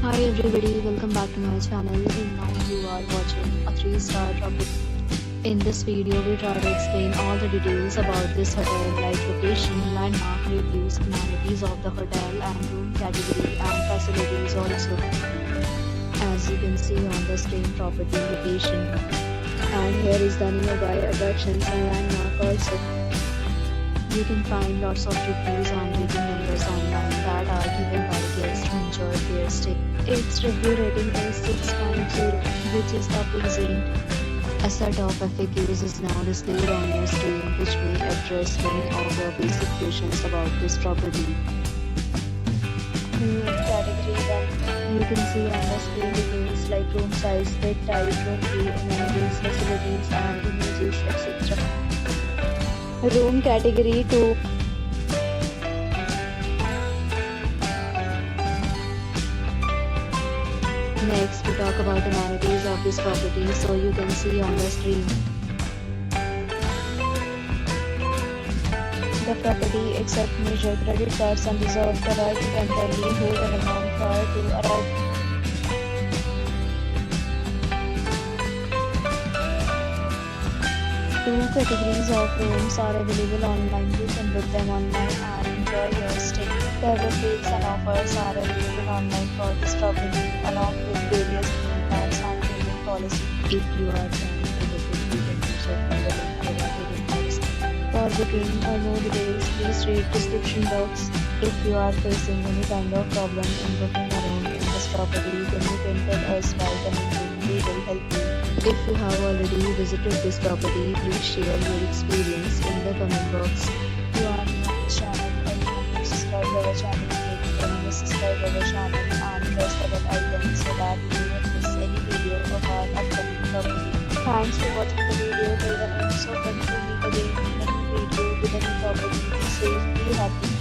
Hi everybody, welcome back to my channel, and now you are watching a 3-star property. In this video, we try to explain all the details about this hotel like location, landmark, reviews, amenities of the hotel and room category and facilities also. As you can see on the screen, property location. And here is the nearby attractions and landmark also. You can find lots of reviews and rating numbers online that are given by guests who enjoy their stay. Its review rating is 6.0, which is the pleasant. A set of FAQs is now displayed on your screen, which may address many of the basic questions about this property. Room category 1. You can see on the screen details like room size, bed type, room view, amenities, facilities, and images, etc. Room category 2. Next, we talk about amenities of this property, so you can see on the screen. The property accepts major credit cards and reserves the right to temporarily hold an amount prior to arrival. Two categories of rooms are available online. You can book them online and enjoy your stay. Benefits and offers are available online for this property along with various payment plans and payment policy. If you are planning to book it, you can check on the link provided policy. For booking or more details, please read description box. If you are facing any kind of problem in booking a room in this property, then you can tell us by commenting. We will help you. If you have already visited this property, please share your experience in the comment box. If you are new on this channel or you want to subscribe our channel, then subscribe our channel and press the bell icon so that you won't miss any video of our upcoming property. Thanks for watching the video till the end. So when we meet again in a new video with a new property, be safe, be happy.